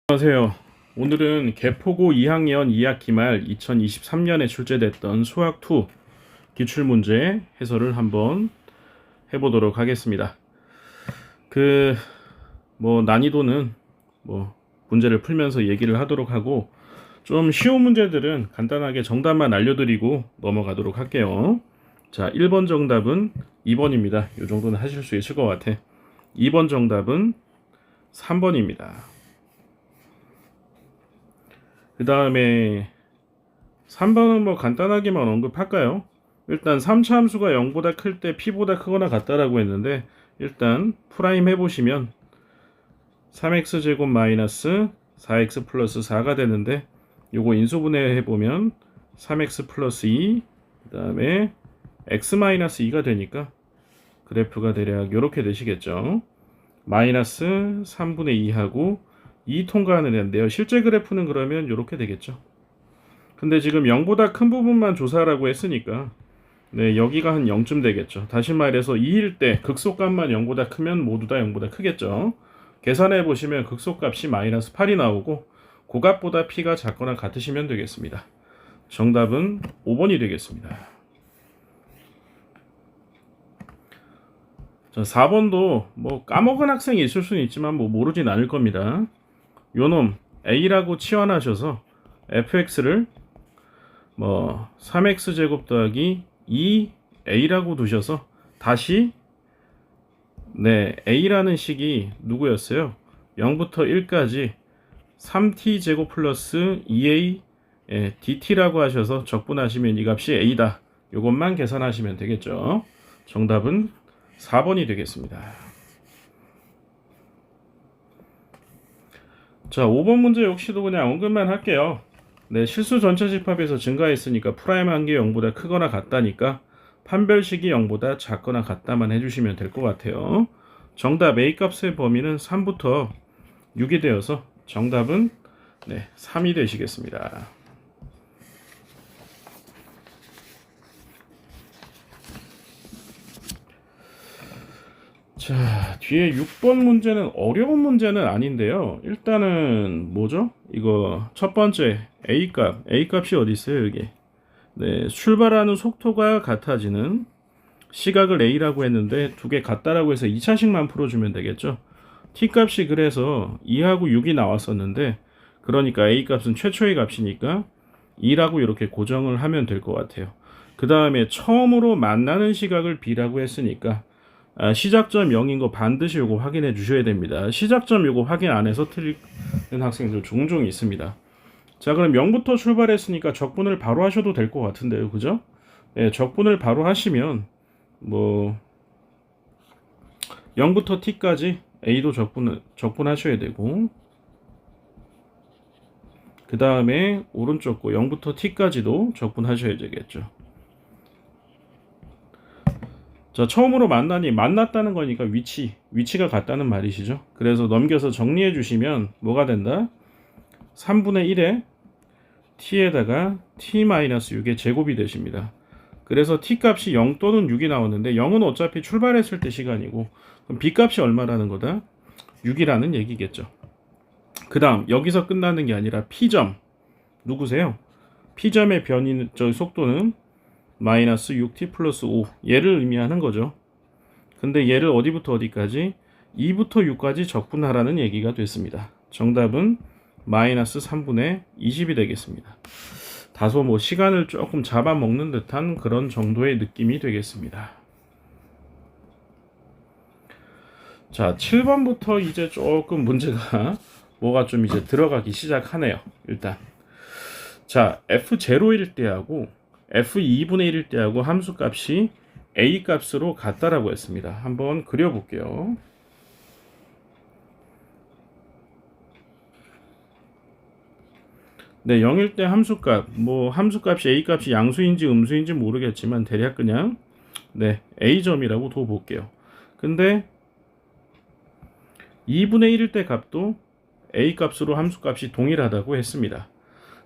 안녕하세요. 오늘은 개포고 2학년 2학기 말 2023년에 출제됐던 수학2 기출문제 해설을 한번 해보도록 하겠습니다. 난이도는 문제를 풀면서 얘기를 하도록 하고, 좀 쉬운 문제들은 간단하게 정답만 알려드리고 넘어가도록 할게요. 자, 1번 정답은 2번입니다. 이 정도는 하실 수 있을 것 같아. 2번 정답은 3번입니다. 그 다음에 3번은 간단하게만 언급할까요? 일단 3차 함수가 0보다 클 때 p보다 크거나 같다라고 했는데, 일단 프라임 해보시면 3x제곱 마이너스 4x 플러스 4가 되는데, 요거 인수분해 해보면 3x 플러스 2, 그 다음에 x 마이너스 2가 되니까 그래프가 대략 요렇게 되시겠죠. 마이너스 3분의 2하고 2 통과하는 애인데요. 실제 그래프는 그러면 요렇게 되겠죠. 근데 지금 0보다 큰 부분만 조사하라고 했으니까 여기가 한 0쯤 되겠죠. 다시 말해서 2일 때 극소값만 0보다 크면 모두 다 0보다 크겠죠. 계산해 보시면 극소값이 마이너스 8이 나오고 고값보다 p가 작거나 같으시면 되겠습니다. 정답은 5번이 되겠습니다. 자, 4번도 까먹은 학생이 있을 수는 있지만 모르진 않을 겁니다. 요놈 a라고 치환하셔서 fx를 3x제곱 더하기 2a라고 두셔서 다시 a라는 식이 누구였어요? 0부터 1까지 3t제곱 플러스 2a dt라고 하셔서 적분하시면 이 값이 a다. 요것만 계산하시면 되겠죠. 정답은 4번이 되겠습니다. 자, 5번 문제 역시도 그냥 언급만 할게요. 실수 전체 집합에서 증가했으니까 프라임 한 개 0보다 크거나 같다니까 판별식이 0보다 작거나 같다만 해주시면 될 것 같아요. 정답 A값의 범위는 3부터 6이 되어서 정답은 3이 되시겠습니다. 자, 뒤에 6번 문제는 어려운 문제는 아닌데요. 일단은 뭐죠? 이거 첫 번째 A값이 어디 있어요, 여기? 출발하는 속도가 같아지는 시각을 A라고 했는데 두 개 같다라고 해서 2차식만 풀어주면 되겠죠. T값이 그래서 2하고 6이 나왔었는데, 그러니까 A값은 최초의 값이니까 2라고 이렇게 고정을 하면 될 것 같아요. 그 다음에 처음으로 만나는 시각을 B라고 했으니까 시작점 0인 거 반드시 요거 확인해 주셔야 됩니다. 시작점 요거 확인 안 해서 틀리는 학생들 종종 있습니다. 자, 그럼 0부터 출발했으니까 적분을 바로 하셔도 될 것 같은데요. 그죠? 적분을 바로 하시면 0부터 t까지 a도 적분하셔야 되고, 그 다음에 오른쪽 거 0부터 t까지도 적분하셔야 되겠죠. 자, 처음으로 만났다는 거니까 위치가 같다는 말이시죠. 그래서 넘겨서 정리해 주시면 뭐가 된다? 3분의 1에 t에다가 t-6의 제곱이 되십니다. 그래서 t값이 0 또는 6이 나오는데 0은 어차피 출발했을 때 시간이고, 그럼 b값이 얼마라는 거다? 6이라는 얘기겠죠. 그 다음 여기서 끝나는 게 아니라 p점 누구세요? p점의 속도는 마이너스 6t 플러스 5, 얘를 의미하는 거죠. 근데 얘를 어디부터 어디까지? 2부터 6까지 적분하라는 얘기가 됐습니다. 정답은 마이너스 3분의 20이 되겠습니다. 다소 시간을 조금 잡아먹는 듯한 그런 정도의 느낌이 되겠습니다. 자, 7번부터 이제 조금 문제가 뭐가 좀 이제 들어가기 시작하네요. 일단 자, f0일 때하고 f2분의 1일 때하고 함수값이 a 값으로 같다라고 했습니다. 한번 그려볼게요. 네, 0일 때 함수값, 함수값이 a 값이 양수인지 음수인지 모르겠지만 대략 그냥 a점이라고 둬볼게요. 근데 2분의 1일 때 값도 a 값으로 함수값이 동일하다고 했습니다.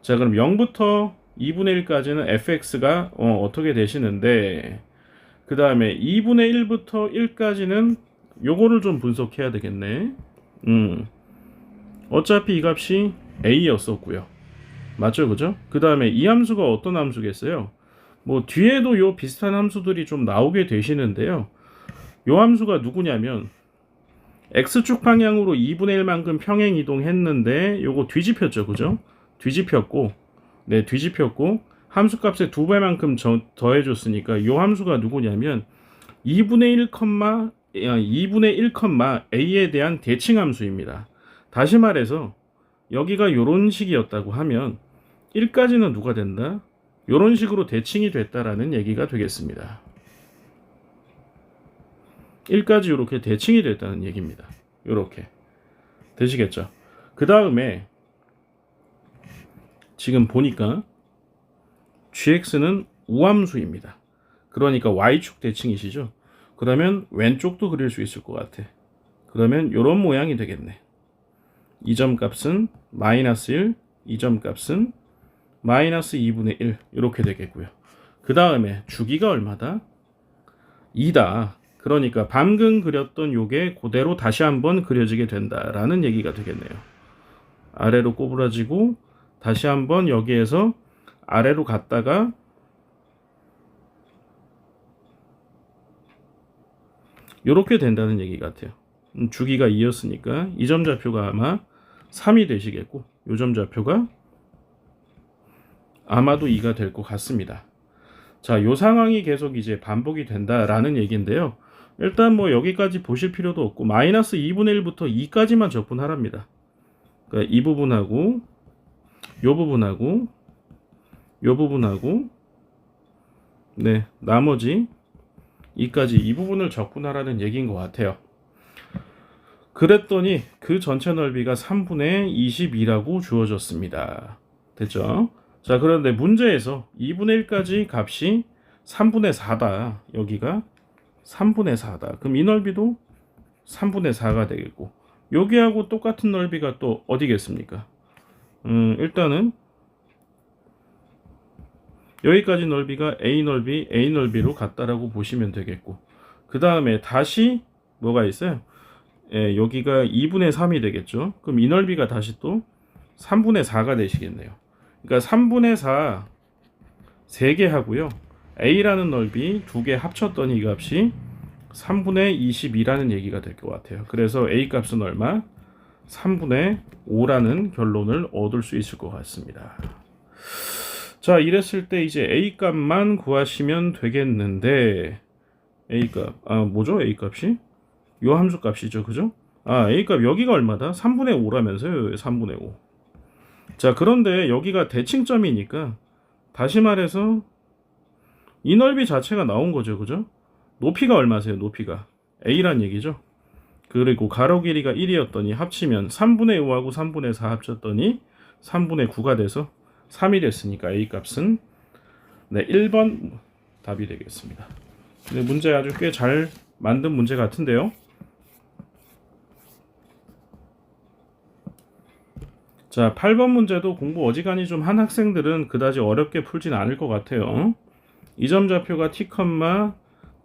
자, 그럼 0부터 2분의 1까지는 fx가 어떻게 되시는데, 그 다음에 2분의 1부터 1까지는 요거를 좀 분석해야 되겠네. 어차피 이 값이 a였었고요. 맞죠, 그죠? 그 다음에 이 함수가 어떤 함수겠어요? 뭐 뒤에도 요 비슷한 함수들이 좀 나오게 되시는데요. 요 함수가 누구냐면 x축 방향으로 2분의 1만큼 평행 이동했는데 요거 뒤집혔죠, 그죠? 뒤집혔고, 네, 뒤집혔고 함수값에 2배만큼 더해줬으니까 요 함수가 누구냐면 2분의 1, a에 대한 대칭 함수입니다. 다시 말해서 여기가 요런 식이었다고 하면 1까지는 누가 된다? 요런 식으로 대칭이 됐다라는 얘기가 되겠습니다. 1까지 이렇게 대칭이 됐다는 얘기입니다. 이렇게 되시겠죠? 그 다음에 지금 보니까 gx는 우함수입니다. 그러니까 y축 대칭이시죠? 그러면 왼쪽도 그릴 수 있을 것 같아. 그러면 이런 모양이 되겠네. 이 점 값은 마이너스 1, 이 점 값은 마이너스 2분의 1 이렇게 되겠고요. 그 다음에 주기가 얼마다? 2다. 그러니까 방금 그렸던 요게 그대로 다시 한번 그려지게 된다라는 얘기가 되겠네요. 아래로 꼬부라지고 다시 한번 여기에서 아래로 갔다가 요렇게 된다는 얘기 같아요. 주기가 2였으니까 이 점 좌표가 아마 3이 되시겠고 요 점 좌표가 아마도 2가 될 것 같습니다. 자, 요 상황이 계속 이제 반복이 된다라는 얘기인데요. 일단 뭐 여기까지 보실 필요도 없고 마이너스 2분의 1부터 2까지만 적분하랍니다. 그러니까 이 부분하고 요 부분하고 요 부분하고 네, 나머지 2까지 이 부분을 적분하라는 얘기인 것 같아요. 그랬더니 그 전체 넓이가 3분의 22라고 주어졌습니다. 됐죠? 자, 그런데 문제에서 2분의 1까지 값이 3분의 4다. 여기가 3분의 4다. 그럼 이 넓이도 3분의 4가 되겠고 여기하고 똑같은 넓이가 또 어디겠습니까? 일단은 여기까지 넓이가 A 넓이로 같다라고 보시면 되겠고 그 다음에 다시 뭐가 있어요? 예, 여기가 2분의 3이 되겠죠. 그럼 이 넓이가 다시 또 3분의 4가 되시겠네요. 그러니까 3분의 4 3개 하고요. A라는 넓이 2개 합쳤더니 이 값이 3분의 22라는 얘기가 될 것 같아요. 그래서 A 값은 얼마? 3분의 5라는 결론을 얻을 수 있을 것 같습니다. 자, 이랬을 때 이제 A 값만 구하시면 되겠는데 A 값, 뭐죠? A 값이? 요 함수 값이죠, 그죠? A 값 여기가 얼마다? 3분의 5라면서요. 3분의 5. 자, 그런데 여기가 대칭점이니까 다시 말해서 이 넓이 자체가 나온 거죠, 그죠? 높이가 얼마세요? 높이가 A란 얘기죠. 그리고 가로 길이가 1이었더니 합치면 3분의 5하고 3분의 4 합쳤더니 3분의 9가 돼서 3이 됐으니까 A 값은 네, 1번 답이 되겠습니다. 네, 문제 아주 꽤 잘 만든 문제 같은데요. 자, 8번 문제도 공부 어지간히 좀 한 학생들은 그다지 어렵게 풀진 않을 것 같아요. 이 점 좌표가 t,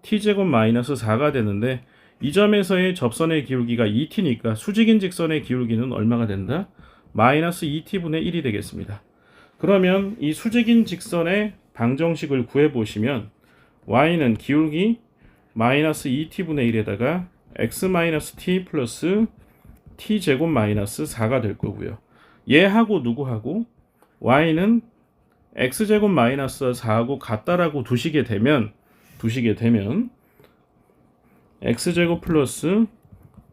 t제곱 마이너스 4가 되는데 이 점에서의 접선의 기울기가 2t니까 수직인 직선의 기울기는 얼마가 된다? 마이너스 2t분의 1이 되겠습니다. 그러면 이 수직인 직선의 방정식을 구해보시면 y는 기울기 마이너스 2t분의 1에다가 x-t 플러스 t제곱 마이너스 4가 될 거고요. 얘하고 누구하고 y는 x제곱 마이너스 4하고 같다라고 두시게 되면 x제곱 플러스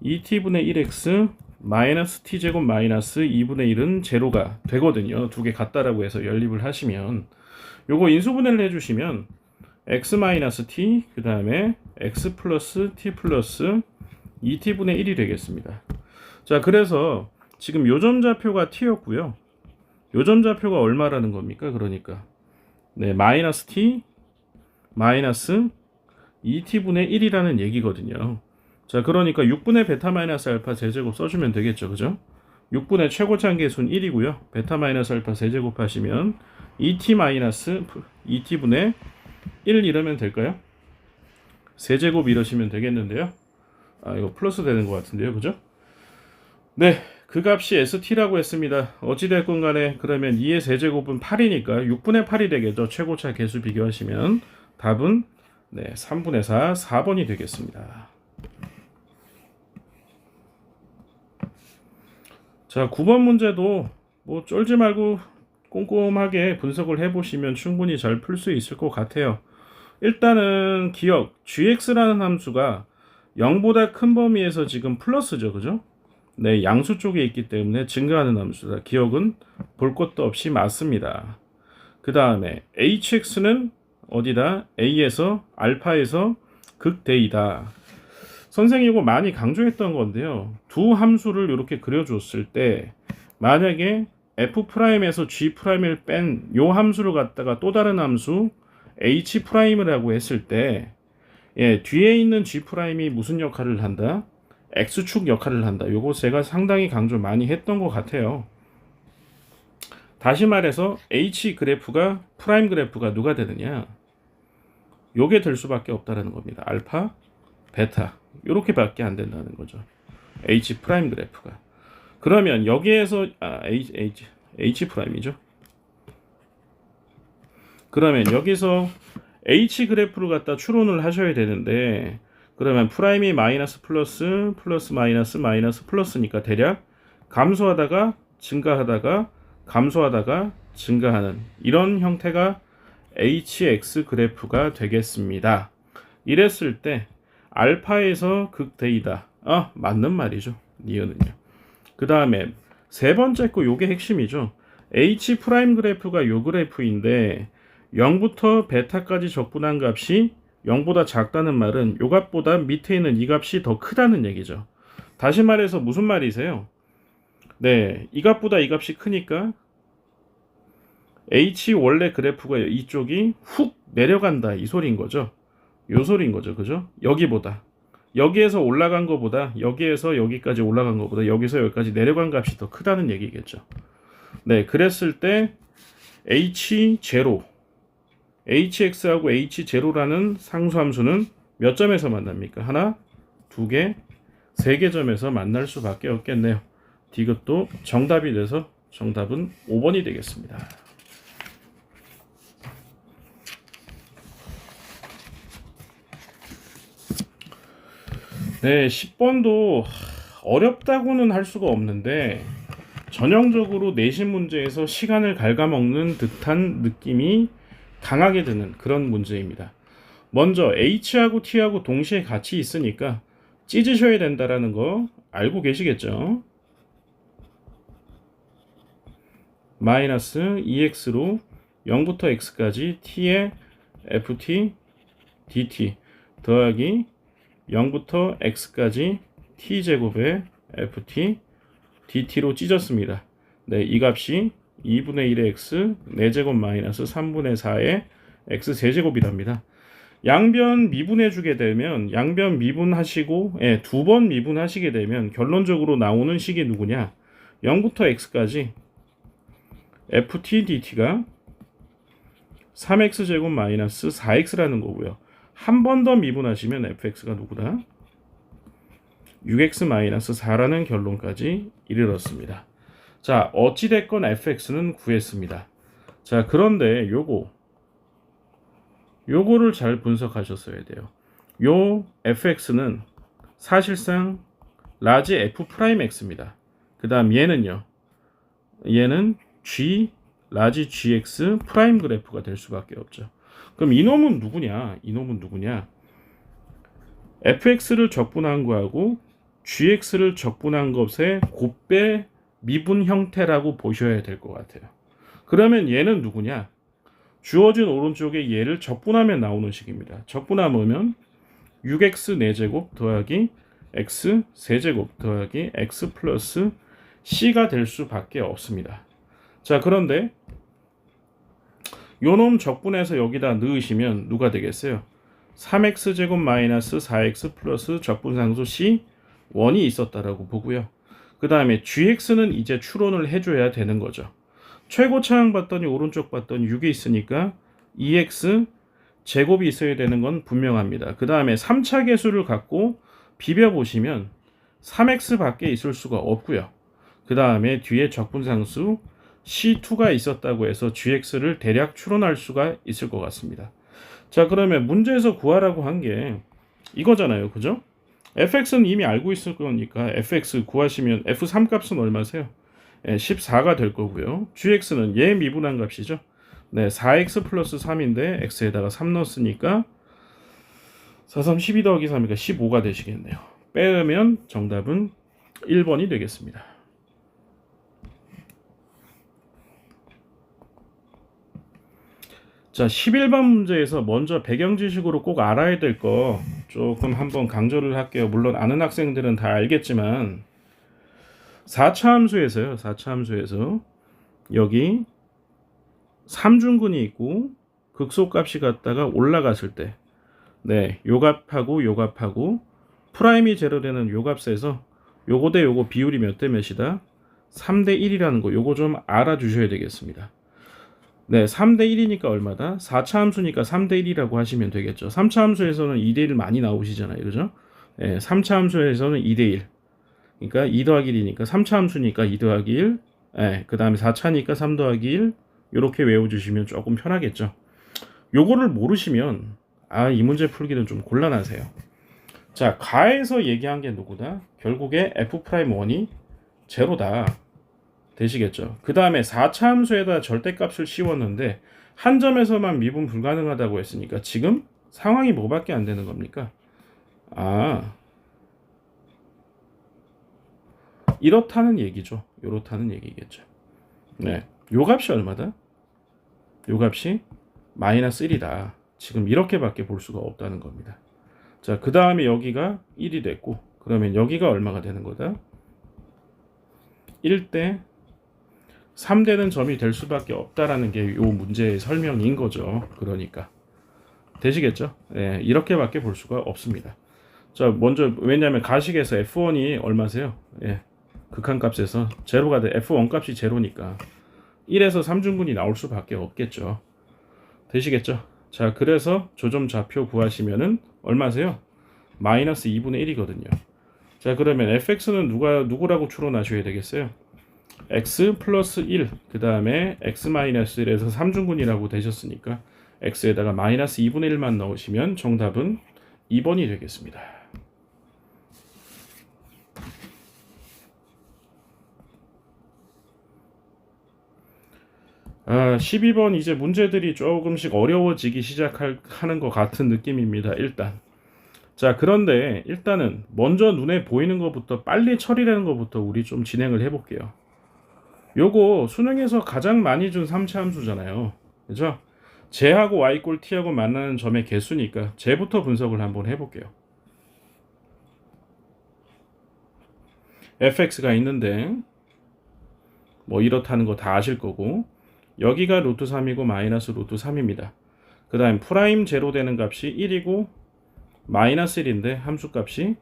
2t분의 1x 마이너스 t제곱 마이너스 2분의 1은 제로가 되거든요. 두 개 같다라고 해서 연립을 하시면 요거 인수분해를 해주시면 x 마이너스 t 그 다음에 x 플러스 t 플러스 2t분의 1이 되겠습니다. 자, 그래서 지금 요점 좌표가 t였고요. 요점 좌표가 얼마라는 겁니까? 그러니까 네, 마이너스 t 마이너스 2t분의 1이라는 얘기거든요. 자, 그러니까 6분의 베타 마이너스 알파 제제곱 써주면 되겠죠, 그죠? 6분의 최고차항계수는 1이고요. 베타 마이너스 알파 세제곱 하시면 2t 마이너스 2t분의 1 이러면 될까요? 세제곱 이러시면 되겠는데요. 이거 플러스 되는 것 같은데요, 그죠? 네, 그 값이 ST라고 했습니다. 어찌됐건 간에 그러면 2의 세제곱은 8이니까 6분의 8이 되겠죠. 최고차 개수 비교하시면 답은 3분의 4, 4번이 되겠습니다. 자, 9번 문제도 뭐 쫄지 말고 꼼꼼하게 분석을 해보시면 충분히 잘 풀 수 있을 것 같아요. 일단은 기억, gx라는 함수가 0보다 큰 범위에서 지금 플러스죠. 그죠? 네, 양수 쪽에 있기 때문에 증가하는 함수다. 기억은 볼 것도 없이 맞습니다. 그 다음에 hx는 어디다? a에서 알파에서 극대이다. 선생님이 이거 많이 강조했던 건데요. 두 함수를 이렇게 그려줬을 때 만약에 f'에서 g'을 뺀 요 함수를 갖다가 또 다른 함수 h'이라고 했을 때 뒤에 있는 g'이 무슨 역할을 한다? x축 역할을 한다. 요거 제가 상당히 강조 많이 했던 것 같아요. 다시 말해서 h 그래프가 프라임 그래프가 누가 되느냐? 요게 될 수밖에 없다라는 겁니다. 알파, 베타 요렇게밖에 안 된다는 거죠. h 프라임 그래프가. 그러면 여기에서 h 프라임이죠. 그러면 여기서 h 그래프를 갖다 추론을 하셔야 되는데 그러면 프라임이 마이너스 플러스 플러스 마이너스 마이너스 플러스니까 대략 감소하다가 증가하다가 감소하다가 증가하는 이런 형태가 hx 그래프가 되겠습니다. 이랬을 때 알파에서 극대이다. 맞는 말이죠. 니은은요. 그 다음에 세 번째 거 요게 핵심이죠. h 프라임 그래프가 요 그래프인데 0부터 베타까지 적분한 값이 0보다 작다는 말은 요 값보다 밑에 있는 이 값이 더 크다는 얘기죠. 다시 말해서 무슨 말이세요? 네, 이 값보다 이 값이 크니까 h 원래 그래프가 이쪽이 훅 내려간다 이 소리인 거죠. 요 소리인 거죠. 그죠? 여기보다 여기에서 올라간 것보다 여기에서 여기까지 올라간 것보다 여기서 여기까지 내려간 값이 더 크다는 얘기겠죠. 네, 그랬을 때 h0 hx하고 h0라는 상수함수는 몇 점에서 만납니까? 하나, 두 개, 세 개 점에서 만날 수밖에 없겠네요. 디귿도 정답이 돼서 정답은 5번이 되겠습니다. 네, 10번도 어렵다고는 할 수가 없는데 전형적으로 내신 문제에서 시간을 갉아먹는 듯한 느낌이 강하게 드는 그런 문제입니다. 먼저 H하고 T하고 동시에 같이 있으니까 찢으셔야 된다라는 거 알고 계시겠죠? 마이너스 2x로 0부터 x까지 t의 ft dt 더하기 0부터 x까지 t제곱의 ft dt로 찢었습니다. 네, 이 값이 2분의 1의 x 4제곱 마이너스 3분의 4의 x 세제곱이랍니다. 양변 미분해 주게 되면 양변 미분하시고 두 번 미분하시게 되면 결론적으로 나오는 식이 누구냐? 0부터 x까지 ft dt가 3x제곱 마이너스 4x라는 거고요. 한 번 더 미분하시면 fx가 누구다? 6x 마이너스 4라는 결론까지 이르렀습니다. 자, 어찌됐건 fx는 구했습니다. 자, 그런데 요거를 잘 분석하셨어야 돼요. 요 fx는 사실상 라지 f 프라임 x입니다. 그 다음 얘는요. 얘는 g 라지 gx 프라임 그래프가 될 수밖에 없죠. 그럼 이놈은 누구냐? fx를 적분한 거하고 gx를 적분한 것의 곱배 미분 형태라고 보셔야 될 것 같아요. 그러면 얘는 누구냐? 주어진 오른쪽에 얘를 적분하면 나오는 식입니다. 적분하면 6x 4제곱 더하기 x 세제곱 더하기 x 플러스 c가 될 수밖에 없습니다. 자, 그런데 요놈 적분해서 여기다 넣으시면 누가 되겠어요? 3x제곱 마이너스 4x 플러스 적분상수 c 1이 있었다라고 보고요. 그 다음에 gx는 이제 추론을 해줘야 되는 거죠. 최고차항 봤더니 오른쪽 봤더니 6이 있으니까 2x 제곱이 있어야 되는 건 분명합니다. 그 다음에 3차 계수를 갖고 비벼보시면 3x 밖에 있을 수가 없고요. 그 다음에 뒤에 적분상수 C2가 있었다고 해서 GX를 대략 추론할 수가 있을 것 같습니다. 자, 그러면 문제에서 구하라고 한 게 이거잖아요. 그죠? fx는 이미 알고 있을 거니까 fx 구하시면 f3 값은 얼마세요? 14가 될 거고요. gx는 얘 미분한 값이죠. 네, 4x 플러스 3인데 x에다가 3 넣었으니까 4, 3, 12 더하기 3이니까 15가 되시겠네요. 빼면 정답은 1번이 되겠습니다. 자, 11번 문제에서 먼저 배경 지식으로 꼭 알아야 될 거 조금 한번 강조를 할게요. 물론 아는 학생들은 다 알겠지만 4차 함수에서요. 4차 함수에서 여기 3중근이 있고 극소값이 갔다가 올라갔을 때 네, 요 값하고 요 값하고 프라임이 제로 되는 요 값에서 요거 대 요거 비율이 몇 대 몇이다? 3대 1이라는 거 요거 좀 알아주셔야 되겠습니다. 네, 3대 1이니까 얼마다? 4차 함수니까 3대 1이라고 하시면 되겠죠. 3차 함수에서는 2대 1 많이 나오시잖아요. 그죠? 네, 3차 함수에서는 2대 1. 그러니까 2 더하기 1이니까 3차 함수니까 2 더하기 1. 네, 그 다음에 4차니까 3 더하기 1. 이렇게 외워주시면 조금 편하겠죠. 요거를 모르시면 이 문제 풀기는 좀 곤란하세요. 자, 가에서 얘기한 게 누구다? 결국에 F'I 제로다. 되시겠죠. 그 다음에 4차 함수에다 절대값을 씌웠는데 한 점에서만 미분 불가능하다고 했으니까 지금 상황이 뭐밖에 안 되는 겁니까? 이렇다는 얘기죠. 이렇다는 얘기겠죠. 네, 요 값이 얼마다? 요 값이 마이너스 1이다. 지금 이렇게밖에 볼 수가 없다는 겁니다. 자, 그 다음에 여기가 1이 됐고 그러면 여기가 얼마가 되는 거다? 1대 3대는 점이 될 수밖에 없다라는 게 이 문제의 설명인 거죠. 그러니까 되시겠죠? 예, 이렇게밖에 볼 수가 없습니다. 자, 먼저 왜냐하면 가식에서 F1이 얼마세요? 예, 극한값에서 제로가 돼. F1 값이 제로니까 1에서 3중근이 나올 수밖에 없겠죠. 되시겠죠? 자, 그래서 조점좌표 구하시면은 얼마세요? 마이너스 2분의 1이거든요. 자, 그러면 fx는 누구라고 추론하셔야 되겠어요? x 플러스 1, 그 다음에 x 마이너스 1에서 3중근이라고 되셨으니까 x에다가 마이너스 2분의 1만 넣으시면 정답은 2번이 되겠습니다. 아, 12번 이제 문제들이 조금씩 어려워지기 시작하는 것 같은 느낌입니다. 일단. 자, 그런데 일단은 먼저 눈에 보이는 것부터 빨리 처리하는 것부터 우리 좀 진행을 해볼게요. 요거 수능에서 가장 많이 준 3차 함수잖아요. 그죠? 제하고 y 꼴 t하고 만나는 점의 개수니까 제부터 분석을 한번 해볼게요. fx가 있는데 뭐 이렇다는 거 다 아실 거고 여기가 루트 3이고 마이너스 루트 3입니다. 그 다음 프라임 제로 되는 값이 1이고 마이너스 1인데 함수값이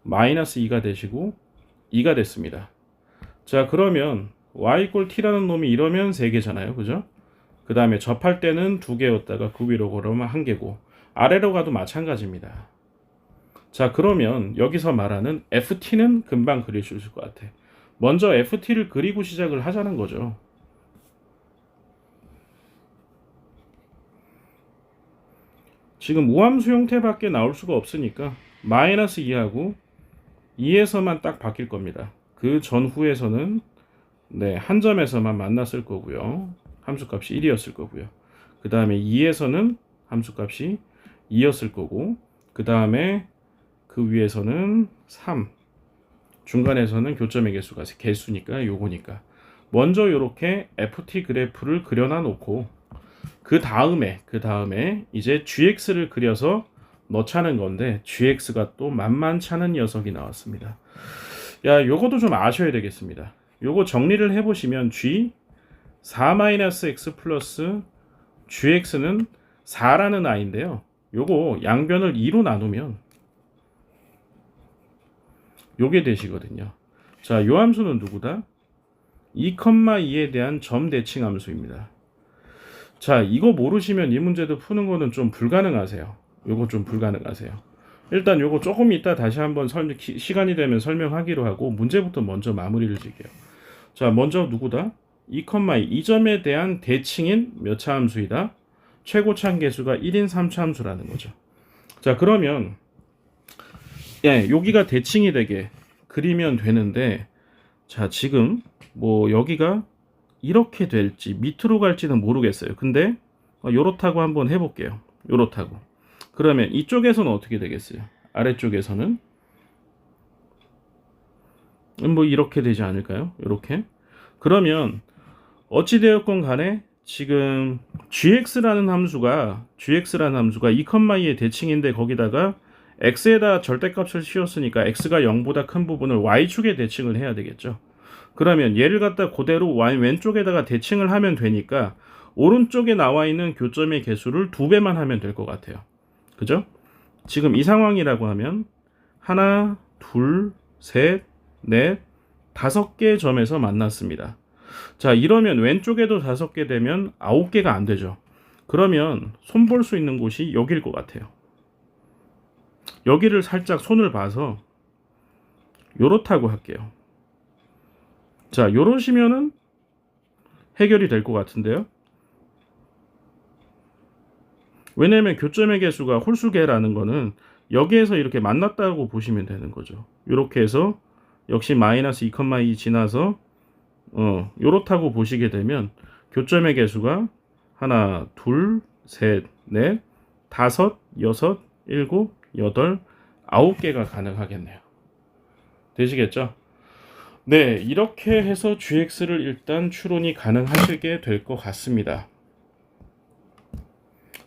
마이너스 2가 되시고 2가 됐습니다. 자, 그러면 y 꼴 t라는 놈이 이러면 3개잖아요. 그죠? 그 다음에 접할 때는 2개였다가 그 위로 걸으면 1개고 아래로 가도 마찬가지입니다. 자, 그러면 여기서 말하는 ft는 금방 그릴 수 있을 것 같아. 먼저 ft를 그리고 시작을 하자는 거죠. 지금 우함수 형태밖에 나올 수가 없으니까 마이너스 2하고 2에서만 딱 바뀔 겁니다. 그 전후에서는 네, 한 점에서만 만났을 거고요. 함수값이 1이었을 거고요. 그 다음에 2에서는 함수값이 2였을 거고 그 다음에 그 위에서는 3 중간에서는 교점의 개수가 개수니까 요거니까 먼저 이렇게 ft 그래프를 그려놔 놓고 그 다음에 이제 gx를 그려서 넣자는 건데 gx가 또 만만찮은 녀석이 나왔습니다. 야, 요것도 좀 아셔야 되겠습니다. 요거 정리를 해보시면 g 4-x 플러스 gx는 4라는 아인데요. 요거 양변을 2로 나누면 요게 되시거든요. 자, 요 함수는 누구다? 2,2에 대한 점 대칭 함수입니다. 자, 이거 모르시면 이 문제도 푸는 거는 좀 불가능하세요. 요거 좀 불가능하세요. 일단 요거 조금 이따 다시 한번 시간이 되면 설명하기로 하고 문제부터 먼저 마무리를 지게요. 자, 먼저 누구다? 2,2 이 점에 대한 대칭인 몇 차 함수이다? 최고차 함계수가 1인 3차 함수라는 거죠. 자, 그러면 여기가 대칭이 되게 그리면 되는데, 자, 지금 뭐 여기가 이렇게 될지 밑으로 갈지는 모르겠어요. 근데 요렇다고 한번 해볼게요. 요렇다고. 그러면 이쪽에서는 어떻게 되겠어요? 아래쪽에서는 뭐 이렇게 되지 않을까요? 이렇게. 그러면 어찌되었건 간에 지금 gx라는 함수가 2,2의 대칭인데 거기다가 x에다 절대값을 씌웠으니까 x가 0보다 큰 부분을 y축에 대칭을 해야 되겠죠. 그러면 얘를 갖다 그대로 왼쪽에다가 대칭을 하면 되니까 오른쪽에 나와 있는 교점의 개수를 2배만 하면 될 것 같아요. 그죠? 지금 이 상황이라고 하면 하나, 둘, 셋, 넷, 5개 점에서 만났습니다. 자, 이러면 왼쪽에도 5개 되면 9개가 안 되죠. 그러면 손 볼 수 있는 곳이 여기일 것 같아요. 여기를 살짝 손을 봐서 요렇다고 할게요. 자, 요러시면은 해결이 될 것 같은데요. 왜냐면 교점의 개수가 홀수계라는 거는 여기에서 이렇게 만났다고 보시면 되는 거죠. 이렇게 해서 역시 마이너스 2,2 지나서 요렇다고 보시게 되면 교점의 개수가 하나, 둘, 셋, 넷, 5, 6, 7, 8, 9개가 가능하겠네요. 되시겠죠? 네, 이렇게 해서 gx를 일단 추론이 가능하시게 될 것 같습니다.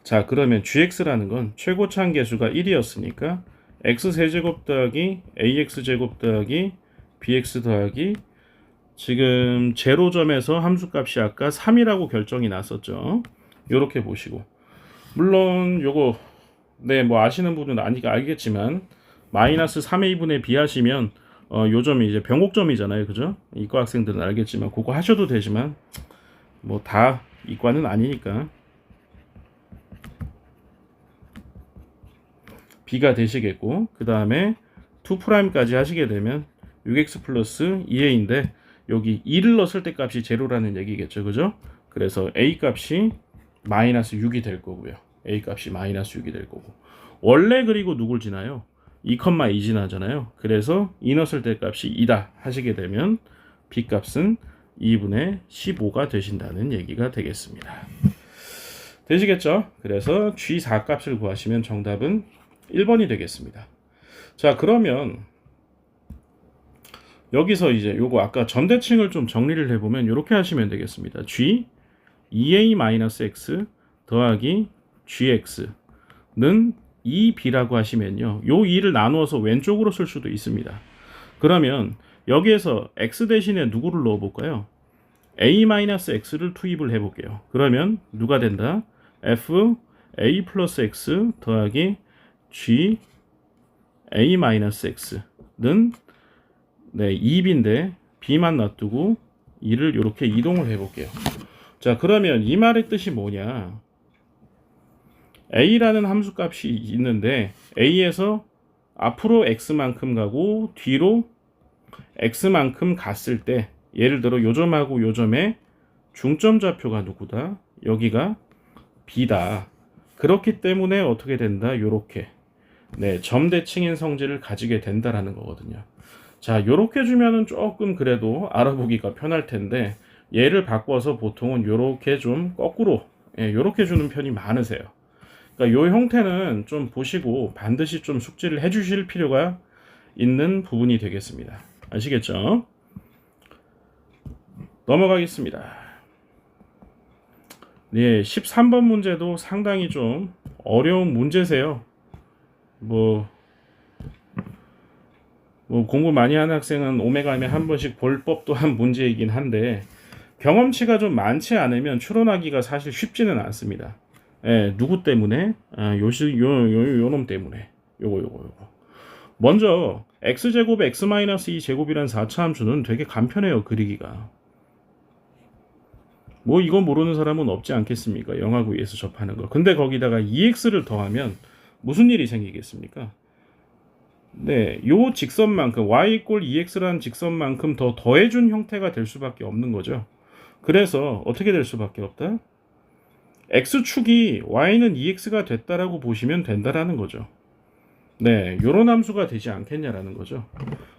자, 그러면 gx라는 건 최고차 함계수가 1이었으니까 x세제곱 더하기 ax제곱 더하기 bx 더하기 지금 제로점에서 함수값이 아까 3이라고 결정이 났었죠. 요렇게 보시고, 물론 요거 뭐 아시는 분은 알겠지만 마이너스 3의 2분의 b 하시면 요 점이 이제 변곡점이잖아요. 그죠? 이과 학생들은 알겠지만 그거 하셔도 되지만 뭐 다 이과는 아니니까 b가 되시겠고, 그 다음에 2'까지 하시게 되면 6x 플러스 2a인데 여기 2를 넣었을 때 값이 제로라는 얘기겠죠. 그죠? 그래서 a 값이 마이너스 6이 될 거고요. a 값이 마이너스 6이 될 거고, 원래 그리고 누굴 지나요? 2,2 지나잖아요. 그래서 2 넣었을 때 값이 2다 하시게 되면 b 값은 2분의 15가 되신다는 얘기가 되겠습니다. 되시겠죠? 그래서 G4 값을 구하시면 정답은 1번이 되겠습니다. 자, 그러면 여기서 이제 요거 아까 점대칭을 좀 정리를 해보면 이렇게 하시면 되겠습니다. G 2a-x 더하기 gx는 2b라고 하시면요, 요 2를 나누어서 왼쪽으로 쓸 수도 있습니다. 그러면 여기에서 x 대신에 누구를 넣어볼까요? a-x를 투입을 해볼게요. 그러면 누가 된다? f a 플러스 x 더하기 g a-x는 2b인데 b만 놔두고 2를 이렇게 이동을 해볼게요. 자, 그러면 이 말의 뜻이 뭐냐? a라는 함수값이 있는데 a에서 앞으로 x만큼 가고 뒤로 x만큼 갔을 때, 예를 들어 요점하고 요점의 중점 좌표가 누구다? 여기가 b다. 그렇기 때문에 어떻게 된다? 요렇게 점대칭인 성질을 가지게 된다라는 거거든요. 자, 요렇게 주면은 조금 그래도 알아보기가 편할 텐데 얘를 바꿔서 보통은 요렇게 좀 거꾸로 요렇게 주는 편이 많으세요. 그러니까 요 형태는 좀 보시고 반드시 좀 숙지를 해 주실 필요가 있는 부분이 되겠습니다. 아시겠죠? 넘어가겠습니다. 네, 13번 문제도 상당히 좀 어려운 문제세요. 뭐 공부 많이 하는 학생은 오메가에 한 번씩 볼 법도 한 문제이긴 한데 경험치가 좀 많지 않으면 추론하기가 사실 쉽지는 않습니다. 누구 때문에? 요놈 때문에. 요거. 먼저 x제곱 x-2 제곱이란 4차 함수는 되게 간편해요, 그리기가. 뭐 이거 모르는 사람은 없지 않겠습니까? 영하구에서 접하는 거. 근데 거기다가 2x를 더하면 무슨 일이 생기겠습니까? 네, 요 직선만큼 y 꼴 2x라는 직선만큼 더 더해준 형태가 될 수밖에 없는 거죠. 그래서 어떻게 될 수밖에 없다? x축이 y는 2x가 됐다라고 보시면 된다라는 거죠. 네, 요런 함수가 되지 않겠냐라는 거죠.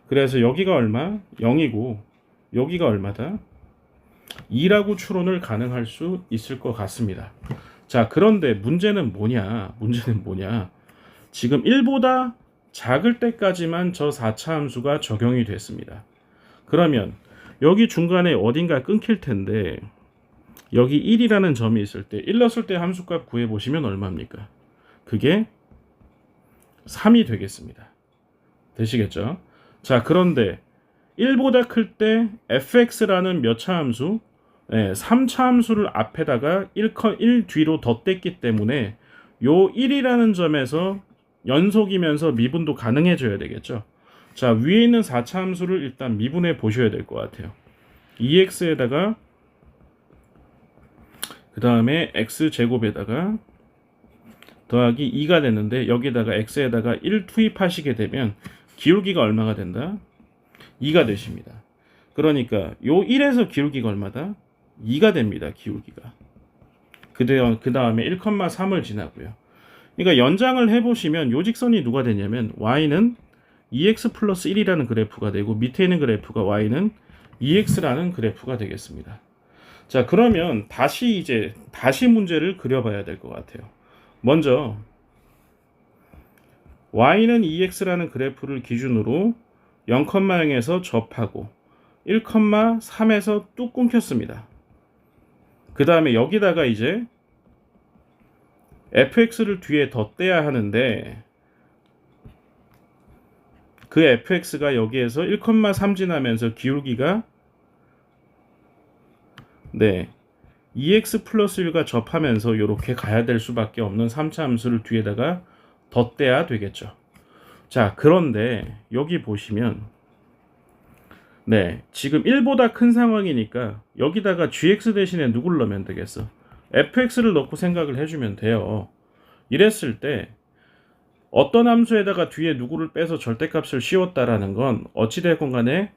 그래서 여기가 얼마? 0이고 여기가 얼마다? 2라고 추론을 가능할 수 있을 것 같습니다. 자, 그런데 문제는 뭐냐? 지금 1보다 작을 때까지만 저 4차 함수가 적용이 됐습니다. 그러면 여기 중간에 어딘가 끊길 텐데 여기 1이라는 점이 있을 때 1 넣었을 때 함수값 구해보시면 얼마입니까? 그게 3이 되겠습니다. 되시겠죠? 자, 그런데 1보다 클 때 fx라는 몇 차 함수? 네, 3차 함수를 앞에다가 1 뒤로 덧댔기 때문에 요 1이라는 점에서 연속이면서 미분도 가능해져야 되겠죠. 자, 위에 있는 4차 함수를 일단 미분해 보셔야 될 것 같아요. 2x에다가 그 다음에 x제곱에다가 더하기 2가 됐는데 여기다가 x에다가 1 투입하시게 되면 기울기가 얼마가 된다? 2가 되십니다. 그러니까 요 1에서 기울기가 얼마다? 2가 됩니다. 기울기가. 그 다음에 1,3을 지나고요. 그러니까 연장을 해보시면 요 직선이 누가 되냐면 y는 2x 플러스 1이라는 그래프가 되고 밑에 있는 그래프가 y는 2x라는 그래프가 되겠습니다. 자, 그러면 다시 문제를 그려봐야 될 것 같아요. 먼저 y는 2x라는 그래프를 기준으로 0,0에서 접하고 1,3에서 뚝 끊겼습니다. 그 다음에 여기다가 이제 fx를 뒤에 덧대야 하는데 그 fx가 여기에서 1,3 지나면서 기울기가 2x 플러스 1과 접하면서 이렇게 가야 될 수밖에 없는 3차 함수를 뒤에다가 덧대야 되겠죠. 자, 그런데 여기 보시면 지금 1보다 큰 상황이니까 여기다가 gx 대신에 누굴 넣으면 되겠어? fx를 넣고 생각을 해주면 돼요. 이랬을 때 어떤 함수에다가 뒤에 누구를 빼서 절대값을 씌웠다라는 건 어찌됐건 간에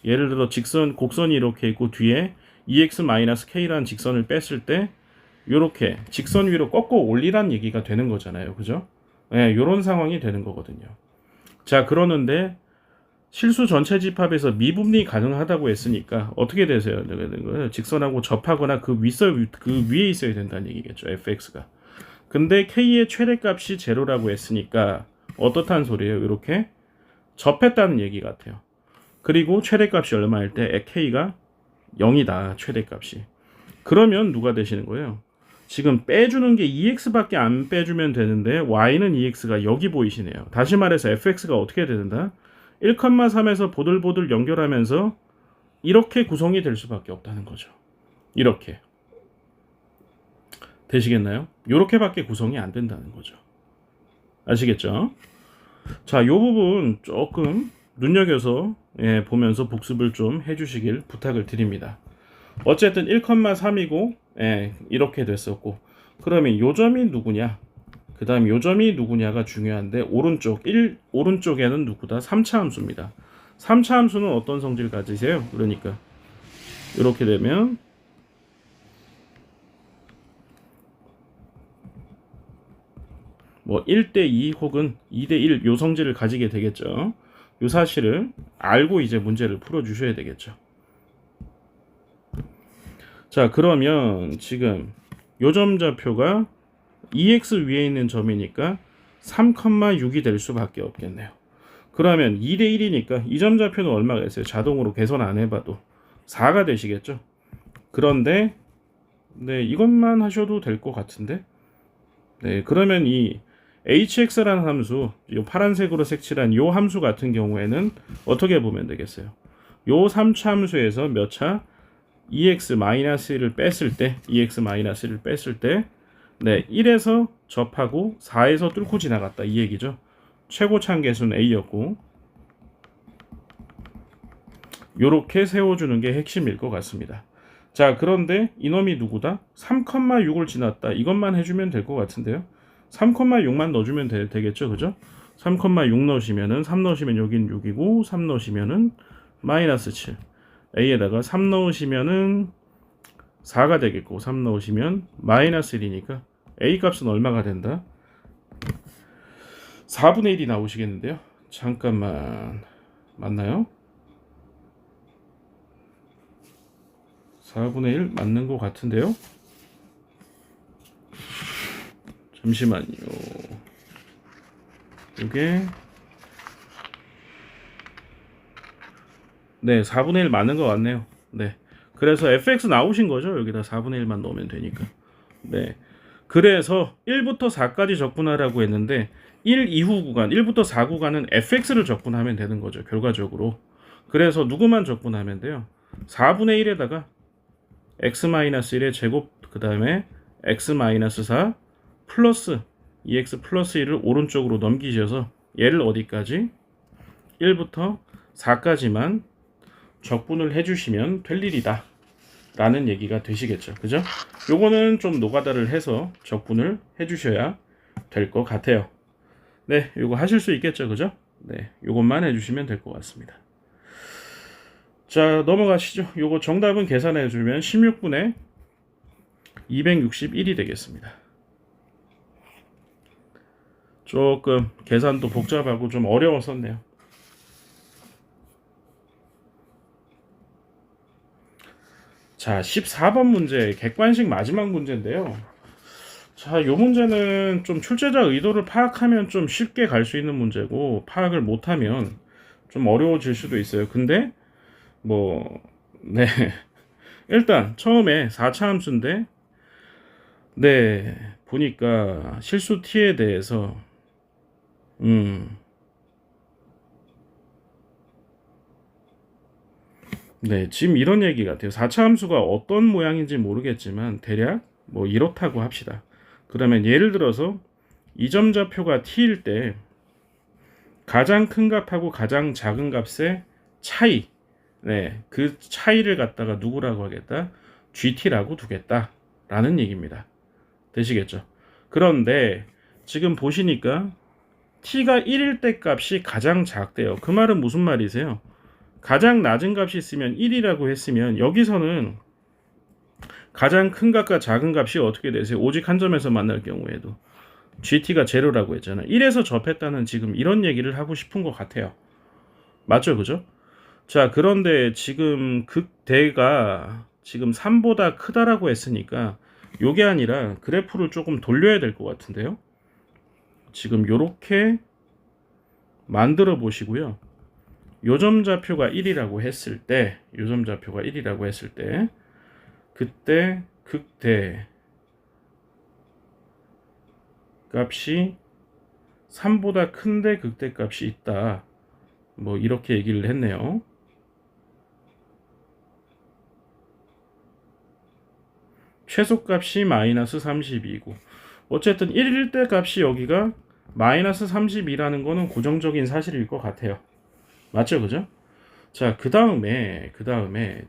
예를 들어 곡선이 이렇게 있고 뒤에 EX-K라는 직선을 뺐을 때 이렇게 직선 위로 꺾어 올리란 얘기가 되는 거잖아요. 그죠? 이런 상황이 되는 거거든요. 자, 그러는데 실수 전체 집합에서 미분이 가능하다고 했으니까 어떻게 되세요? 직선하고 접하거나 그 위에 있어야 된다는 얘기겠죠. fx가. 근데 k의 최대값이 제로라고 했으니까 어떻다는 소리예요? 이렇게 접했다는 얘기 같아요. 그리고 최대값이 얼마일 때 k가 0이다. 최대값이. 그러면 누가 되시는 거예요? 지금 빼주는 게 2x밖에 안 빼주면 되는데 y는 2x가 여기 보이시네요. 다시 말해서 fx가 어떻게 된다? 1,3에서 보들보들 연결하면서 이렇게 구성이 될 수밖에 없다는 거죠. 이렇게. 되시겠나요? 이렇게밖에 구성이 안 된다는 거죠. 아시겠죠? 자, 이 부분 조금 눈여겨서 보면서 복습을 좀 해주시길 부탁을 드립니다. 어쨌든 1,3이고 이렇게 됐었고 그러면 요 점이 누구냐? 그 다음 요 점이 누구냐가 중요한데 오른쪽에는 누구다? 3차 함수입니다. 3차 함수는 어떤 성질 가지세요? 그러니까 이렇게 되면 뭐 1대2 혹은 2대1 요 성질을 가지게 되겠죠. 요 사실을 알고 이제 문제를 풀어주셔야 되겠죠. 자, 그러면 지금 요 점좌표가 2x 위에 있는 점이니까 3,6이 될 수밖에 없겠네요. 그러면 2대1이니까 이 점좌표는 얼마가 있어요? 자동으로 계산 안 해봐도 4가 되시겠죠. 그런데 이것만 하셔도 될 것 같은데 그러면 이 hx라는 함수, 요 파란색으로 색칠한 요 함수 같은 경우에는 어떻게 보면 되겠어요? 요 3차 함수에서 몇 차? 2x-1을 뺐을 때 1에서 접하고 4에서 뚫고 지나갔다 이 얘기죠. 최고차항 계수는 a였고 요렇게 세워주는 게 핵심일 것 같습니다. 자, 그런데 이놈이 누구다? 3,6을 지났다. 이것만 해주면 될 것 같은데요. 3,6만 넣어주면 되겠죠. 그죠? 3,6 넣으시면은 3 넣으시면 여긴 6이고 3 넣으시면은 마이너스 7. A에다가 3 넣으시면은 4가 되겠고 3 넣으시면 마이너스 1이니까 A 값은 얼마가 된다? 4분의 1이 나오시겠는데요. 잠깐만, 맞나요? 4분의 1 맞는 것 같은데요. 잠시만요. 이게 네, 4분의 1 맞는 것 같네요. 네, 그래서 fx 나오신 거죠. 여기다 4분의 1만 넣으면 되니까. 네, 그래서 1부터 4까지 적분하라고 했는데 1 이후 구간, 1부터 4 구간은 fx를 적분하면 되는 거죠, 결과적으로. 그래서 누구만 적분하면 돼요? 4분의 1에다가 x-1의 제곱, 그 다음에 x-4 플러스 2x 플러스 1을 오른쪽으로 넘기셔서 얘를 어디까지? 1부터 4까지만 적분을 해주시면 될 일이다 라는 얘기가 되시겠죠. 그죠? 요거는 좀 노가다를 해서 적분을 해주셔야 될 것 같아요. 네, 요거 하실 수 있겠죠. 그죠? 네, 요것만 해주시면 될 것 같습니다. 자, 넘어가시죠. 요거 정답은 계산해주면 16분의 261이 되겠습니다. 조금 계산도 복잡하고 좀 어려웠었네요. 자, 14번 문제, 객관식 마지막 문제인데요. 자, 이 문제는 좀 출제자 의도를 파악하면 좀 쉽게 갈 수 있는 문제고, 파악을 못하면 좀 어려워질 수도 있어요. 근데 네, 일단 처음에 4차 함수인데, 네, 보니까 실수 t에 대해서 네, 지금 이런 얘기 같아요. 4차 함수가 어떤 모양인지 모르겠지만 대략 이렇다고 합시다. 그러면 예를 들어서 이 점 좌표가 t일 때 가장 큰 값하고 가장 작은 값의 차이, 네, 그 차이를 갖다가 누구라고 하겠다? GT라고 두겠다 라는 얘기입니다. 되시겠죠? 그런데 지금 보시니까 t가 1일 때 값이 가장 작대요. 그 말은 무슨 말이세요? 가장 낮은 값이 있으면 1이라고 했으면 여기서는 가장 큰 값과 작은 값이 어떻게 되세요? 오직 한 점에서 만날 경우에도 GT가 제로라고 했잖아요. 1에서 접했다는 지금 이런 얘기를 하고 싶은 것 같아요. 맞죠? 그죠? 자, 그런데 지금 극대가 지금 3보다 크다라고 했으니까 요게 아니라 그래프를 조금 돌려야 될 것 같은데요. 지금 요렇게 만들어 보시고요. 요점 좌표가 1이라고 했을 때, 요점 좌표가 1이라고 했을 때, 그때 극대 값이 3보다 큰데 극대 값이 있다. 이렇게 얘기를 했네요. 최소값이 마이너스 32이고, 어쨌든 1일 때 값이 여기가 마이너스 32라는 거는 고정적인 사실일 것 같아요. 맞죠? 그죠? 자, 그 다음에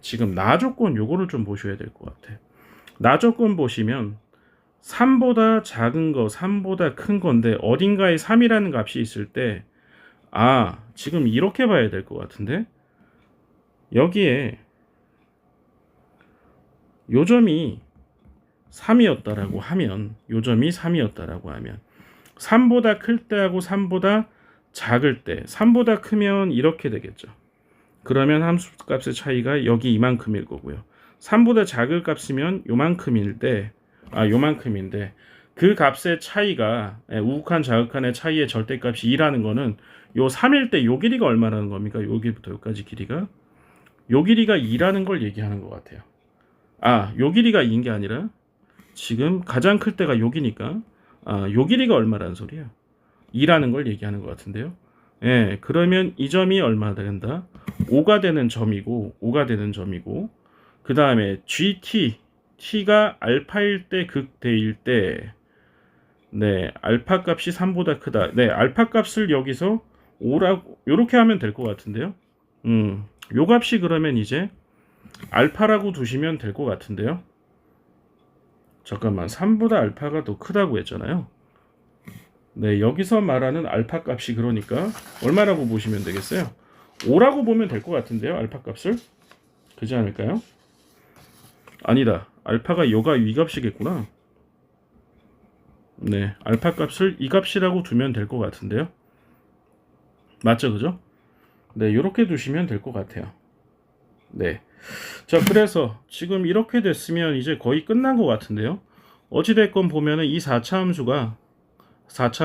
지금 나 조건 요거를 좀 보셔야 될 것 같아요. 나 조건 보시면 3보다 작은 거, 3보다 큰 건데 어딘가에 3이라는 값이 있을 때, 지금 이렇게 봐야 될 것 같은데, 여기에 요점이 3이었다라고 하면, 요점이 3이었다라고 하면 3보다 클 때하고 3보다 작을 때, 3보다 크면 이렇게 되겠죠. 그러면 함수값의 차이가 여기 이만큼일 거고요. 3보다 작을 값이면 요만큼인데 그 값의 차이가, 우극한 자극한의 차이의 절대값이 2라는 거는 요 3일 때 요 길이가 얼마라는 겁니까? 여기부터 여기까지 길이가, 요 길이가 2라는 걸 얘기하는 것 같아요. 요 길이가 2인 게 아니라 지금 가장 클 때가 여기니까 요 길이가 얼마라는 소리야? 2라는 걸 얘기하는 것 같은데요. 예, 그러면 이 점이 얼마나 된다? 5가 되는 점이고, 그 다음에 GT, T가 알파일 때 극대일 때, 네, 알파 값이 3보다 크다. 네, 알파 값을 여기서 5라고, 요렇게 하면 될 것 같은데요. 요 값이 그러면 이제 알파라고 두시면 될 것 같은데요. 잠깐만, 3보다 알파가 더 크다고 했잖아요. 네, 여기서 말하는 알파 값이 그러니까 얼마라고 보시면 되겠어요? 5라고 보면 될 것 같은데요, 알파 값을? 그지 않을까요? 아니다. 알파가 요가 위 값이겠구나. 네, 알파 값을 이 값이라고 두면 될 것 같은데요. 맞죠, 그죠? 네, 요렇게 두시면 될 것 같아요. 네. 자, 그래서 지금 이렇게 됐으면 이제 거의 끝난 것 같은데요. 어찌됐건 보면은 이 4차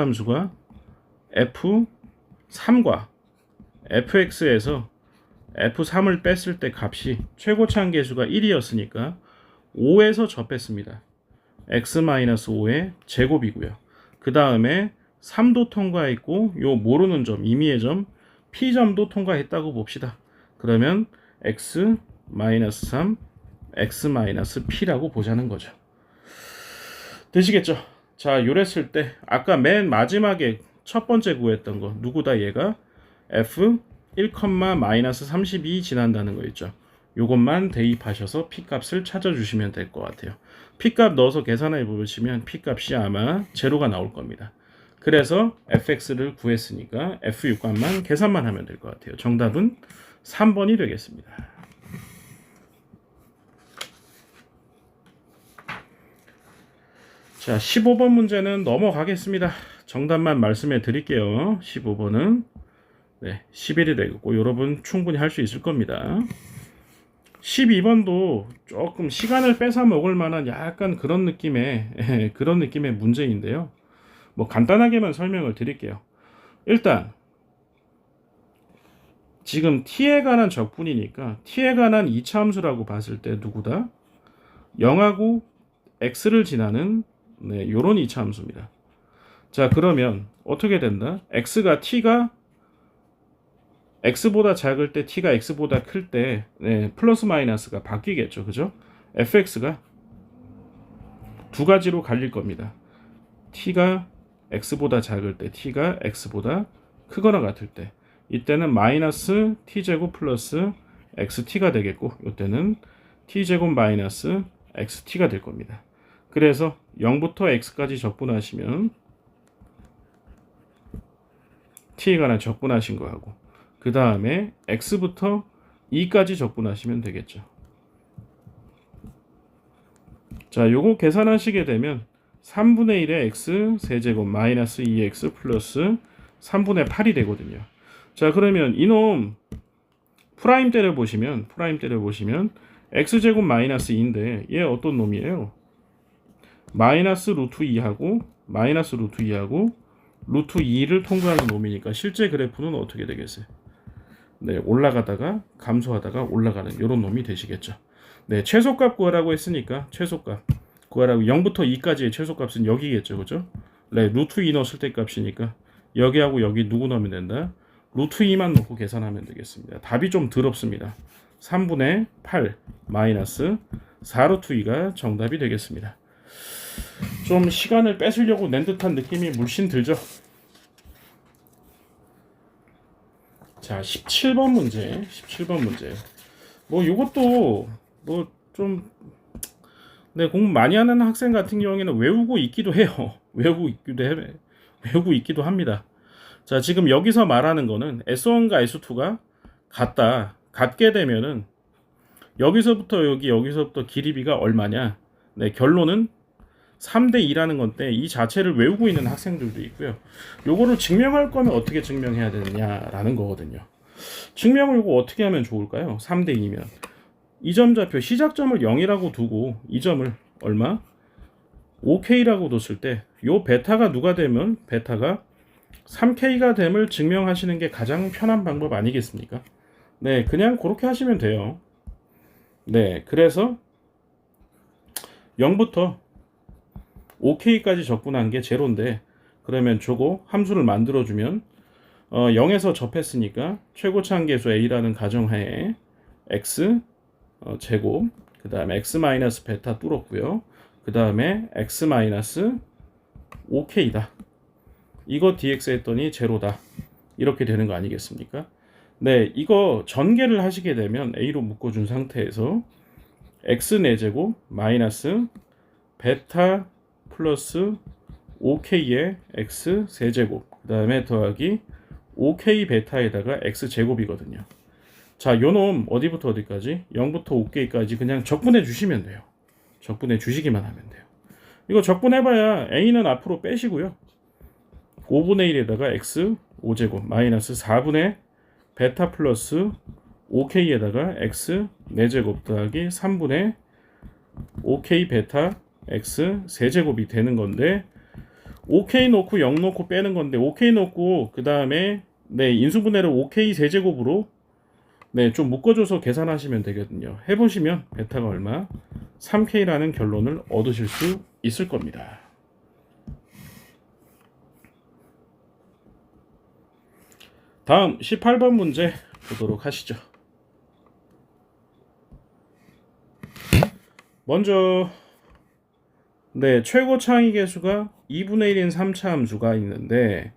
함수가 F3과 fx에서 f3을 뺐을 때 값이 최고차항 계수가 1이었으니까 5에서 접했습니다. x-5의 제곱이고요. 그 다음에 3도 통과했고 요 모르는 점, 임의의 점, p점도 통과했다고 봅시다. 그러면 x-3, x-p라고 보자는 거죠. 되시겠죠? 자, 요랬을 때 아까 맨 마지막에 첫 번째 구했던 거 누구다 얘가 f 1,-32 지난다는 거 있죠. 요것만 대입하셔서 p값을 찾아주시면 될 것 같아요. p값 넣어서 계산해 보시면 p값이 아마 제로가 나올 겁니다. 그래서 fx를 구했으니까 f6값만 계산만 하면 될 것 같아요. 정답은 3번이 되겠습니다. 자, 15번 문제는 넘어가겠습니다. 정답만 말씀해 드릴게요. 15번은 네, 11이 되겠고 여러분 충분히 할 수 있을 겁니다. 12번도 조금 시간을 뺏어 먹을 만한 약간 그런 느낌의 문제인데요. 뭐 간단하게만 설명을 드릴게요. 일단 지금 t에 관한 적분이니까 t에 관한 2차 함수라고 봤을 때 누구다? 0하고 x를 지나는 네, 요런 2차 함수입니다. 자, 그러면 어떻게 된다? t가 x보다 작을 때 t가 x보다 클 때 네, 플러스 마이너스가 바뀌겠죠. 그죠? fx가 두 가지로 갈릴 겁니다. t가 x보다 작을 때 t가 x보다 크거나 같을 때 이때는 마이너스 t제곱 플러스 xt가 되겠고 이때는 t제곱 마이너스 xt가 될 겁니다. 그래서 0부터 x까지 적분하시면 t에 관한 적분하신 거하고 그 다음에 x부터 2까지 적분하시면 되겠죠. 자, 요거 계산하시게 되면 3분의 1의 x 세제곱 마이너스 2x 플러스 3분의 8이 되거든요. 자, 그러면 이놈 프라임 때려 보시면 x제곱 마이너스 2인데 얘 어떤 놈이에요? 마이너스 루트 2하고 루트 2를 통과하는 놈이니까 실제 그래프는 어떻게 되겠어요? 네, 올라가다가 감소하다가 올라가는 이런 놈이 되시겠죠. 네, 최소값 구하라고 했으니까 최소값 구하라고 0부터 2까지의 최소값은 여기겠죠. 그죠? 네, 루트 2 넣었을 때 값이니까 여기하고 여기 누구 넣으면 된다? 루트 2만 넣고 계산하면 되겠습니다. 답이 좀 더럽습니다. 3분의 8 마이너스 4루트 2가 정답이 되겠습니다. 좀 시간을 뺏으려고 낸 듯한 느낌이 물씬 들죠. 자, 17번 문제. 뭐 이것도 뭐 좀 네, 공부 많이 하는 학생 같은 경우에는 외우고 있기도 해요. 외우고 있기도 합니다. 자, 지금 여기서 말하는 거는 S1과 S2가 같게 되면은 여기서부터 여기서부터 길이비가 얼마냐? 네, 결론은 3대 2라는 건데 이 자체를 외우고 있는 학생들도 있고요. 요거를 증명할 거면 어떻게 증명해야 되느냐라는 거거든요. 증명을 이거 어떻게 하면 좋을까요? 3대 2면 이 점 좌표 시작점을 0이라고 두고 이 점을 얼마? 5K라고 뒀을 때 요 베타가 누가 되면 베타가 3K가 됨을 증명하시는 게 가장 편한 방법 아니겠습니까? 네, 그냥 그렇게 하시면 돼요. 네, 그래서 0부터 5K까지 적분한 게 제로인데 그러면 저거 함수를 만들어주면 0에서 접했으니까 최고차항 계수 A라는 가정하에 X 제곱 그 다음에 X 마이너스 베타 뚫었고요. 그 다음에 X 마이너스 5K다. 이거 DX 했더니 제로다. 이렇게 되는 거 아니겠습니까? 네, 이거 전개를 하시게 되면 A로 묶어준 상태에서 X 4제곱 마이너스 베타 플러스 OK에 x 세제곱 그 다음에 더하기 OK 베타에다가 x 제곱이거든요. 자, 요놈 어디부터 어디까지? 0부터 OK까지 그냥 적분해 주시면 돼요. 적분해 주시기만 하면 돼요. 이거 적분해봐야 a는 앞으로 빼시고요. 5분의 1에다가 x 5제곱 마이너스 4분의 베타 플러스 5k에다가 x 4제곱 더하기 3분의 5k 베타 x 세제곱이 되는 건데 5k 놓고 0 놓고 빼는 건데 5k 놓고 그 다음에 네 인수분해를 5k 세제곱으로 네 좀 묶어줘서 계산하시면 되거든요. 해보시면 베타가 얼마? 3k라는 결론을 얻으실 수 있을 겁니다. 다음 18번 문제 보도록 하시죠. 먼저 네 최고 창의 계수가 2분의 1인 3차 함수가 있는데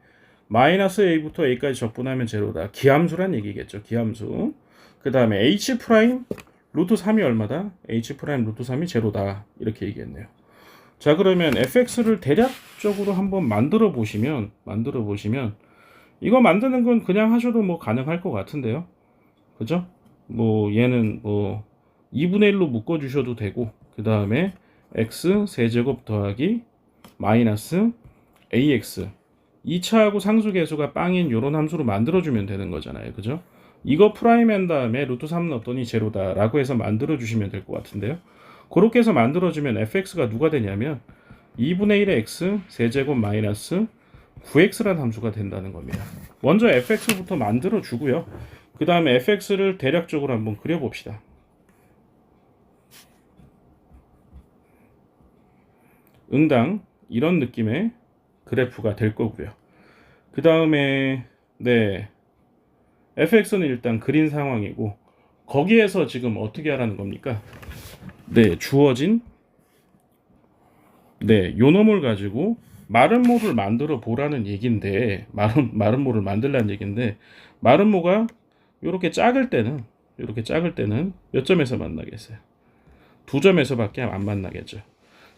마이너스 a부터 a까지 적분하면 제로다. 기함수란 얘기겠죠. 기함수. 그 다음에 h 프라임 루트 3이 얼마다? h 프라임 루트 3이 제로다. 이렇게 얘기했네요. 자, 그러면 fx를 대략적으로 한번 만들어 보시면 이거 만드는 건 그냥 하셔도 뭐 가능할 것 같은데요. 그죠? 뭐 얘는 뭐 2분의 1로 묶어 주셔도 되고 그 다음에 x 세제곱 더하기 마이너스 ax 2차하고 상수계수가 빵인 요런 함수로 만들어주면 되는 거잖아요. 그죠? 이거 프라임 한 다음에 루트 3 넣었더니 제로다 라고 해서 만들어주시면 될 것 같은데요. 그렇게 해서 만들어주면 fx가 누가 되냐면 2분의 1의 x 세제곱 마이너스 9x라는 함수가 된다는 겁니다. 먼저 fx부터 만들어주고요. 그 다음에 fx를 대략적으로 한번 그려봅시다. 응당 이런 느낌의 그래프가 될 거고요. 그 다음에 네 fx는 일단 그린 상황이고 거기에서 지금 어떻게 하라는 겁니까? 네 주어진 네 요놈을 가지고 마름모를 만들어 보라는 얘긴데 마름모를 만들라는 얘긴데 마름모가 이렇게 작을 때는 몇 점에서 만나겠어요? 2점에서밖에 안 만나겠죠.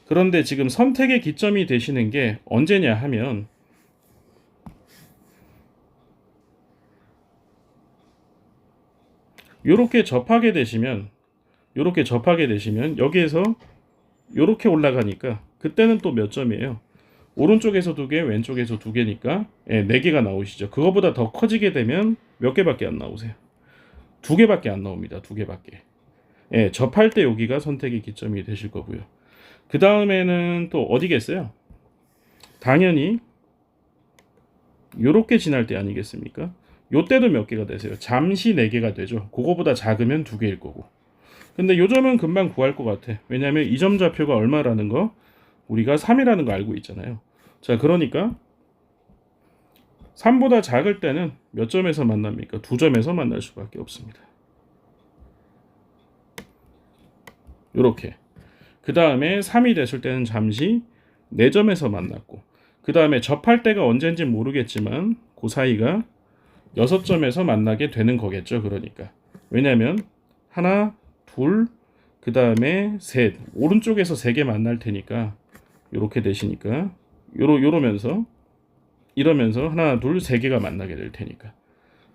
그런데 지금 선택의 기점이 되시는 게 언제냐 하면 요렇게 접하게 되시면 여기에서 요렇게 올라가니까 그때는 또 몇 점이에요? 오른쪽에서 2개, 왼쪽에서 2개니까 4개가 나오시죠. 그거보다 더 커지게 되면 몇 개밖에 안 나오세요? 2개밖에 안 나옵니다. 2개밖에. 접할 때 여기가 선택의 기점이 되실 거고요. 그 다음에는 또 어디겠어요? 당연히 요렇게 지날 때 아니겠습니까? 요때도 몇 개가 되세요? 잠시 4개가 되죠. 그거보다 작으면 2개일 거고. 근데 요 점은 금방 구할 것 같아. 왜냐면 이 점 좌표가 얼마라는 거 우리가 3이라는 거 알고 있잖아요. 자, 그러니까 3보다 작을 때는 몇 점에서 만납니까? 2점에서 만날 수밖에 없습니다. 요렇게. 그 다음에 3이 됐을 때는 잠시 4점에서 만났고 그 다음에 접할 때가 언제인지 모르겠지만 그 사이가 6점에서 만나게 되는 거겠죠. 그러니까 왜냐면 하나, 둘, 그 다음에 셋 오른쪽에서 3개 만날 테니까 요렇게 되시니까 이러면서 하나, 둘, 3개가 만나게 될 테니까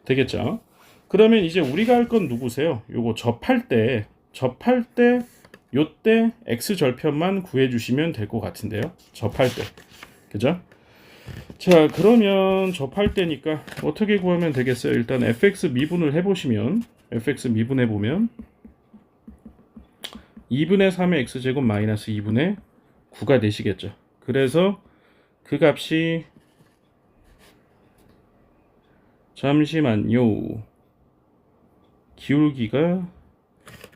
되겠죠. 그러면 이제 우리가 할 건 누구세요? 요거 접할 때 요때 x 절편만 구해주시면 될 것 같은데요. 접할 때. 그죠? 자, 그러면 접할 때니까 어떻게 구하면 되겠어요? 일단 fx 미분을 해보시면 fx 미분해보면 2분의 3의 x제곱 마이너스 2분의 9가 되시겠죠. 그래서 그 값이 잠시만요. 기울기가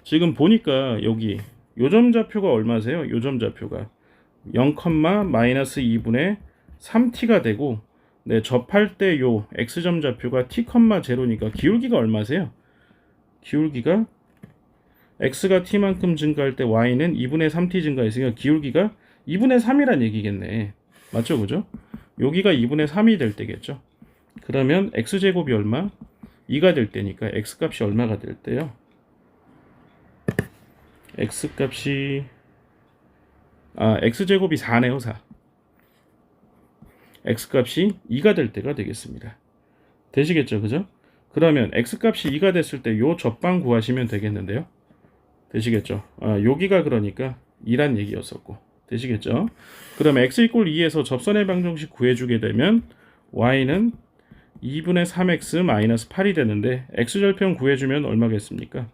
지금 보니까 여기 요점 좌표가 얼마세요? 요점 좌표가 0, 마이너스 2분의 3t가 되고 네, 접할 때 요 x점 좌표가 t,0니까 기울기가 얼마세요? 기울기가 x가 t만큼 증가할 때 y는 2분의 3t 증가했으니까 기울기가 2분의 3이란 얘기겠네. 맞죠? 그죠? 여기가 2분의 3이 될 때겠죠. 그러면 x제곱이 얼마? 2가 될 때니까 x값이 얼마가 될 때요? x값이 x제곱이 4네요. 4. x값이 2가 될 때가 되겠습니다. 되시겠죠? 그죠? 그러면 x값이 2가 됐을 때 요 접방 구하시면 되겠는데요. 되시겠죠? 여기가 그러니까 2란 얘기였었고. 되시겠죠? 그럼 x 이꼴 2에서 접선의 방정식 구해주게 되면 y는 2분의 3x 마이너스 8이 되는데 x절편 구해주면 얼마겠습니까?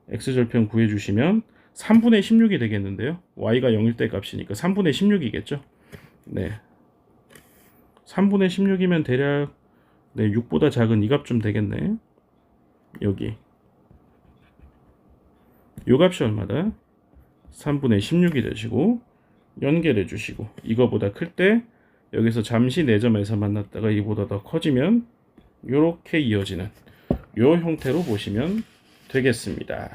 x절편 구해주시면 3분의 16이 되겠는데요. y가 0일 때 값이니까 3분의 16이겠죠. 네, 3분의 16이면 대략 6보다 작은 이 값 좀 되겠네. 여기 요 값이 얼마다? 3분의 16이 되시고 연결해 주시고 이거보다 클 때 여기서 잠시 4점에서 만났다가 이보다 더 커지면 요렇게 이어지는 요 형태로 보시면 되겠습니다.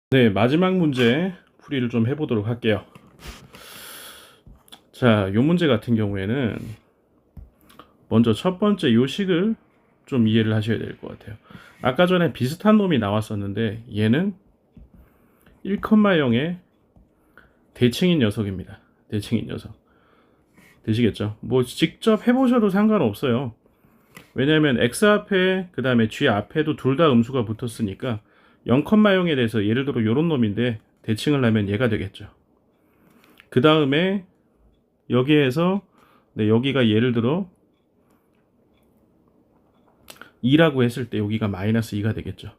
네, 마지막 문제 풀이를 좀 해보도록 할게요. 자, 요 문제 같은 경우에는 먼저 첫 번째 요 식을 좀 이해를 하셔야 될 것 같아요. 아까 전에 비슷한 놈이 나왔었는데 얘는 1,0의 대칭인 녀석입니다. 대칭인 녀석. 되시겠죠? 뭐 직접 해보셔도 상관없어요. 왜냐하면 x 앞에 그 다음에 g 앞에도 둘 다 음수가 붙었으니까 0,0에 대해서 예를 들어 요런 놈인데 대칭을 하면 얘가 되겠죠. 그 다음에 여기에서 여기가 예를 들어 2라고 했을 때 여기가 마이너스 2가 되겠죠.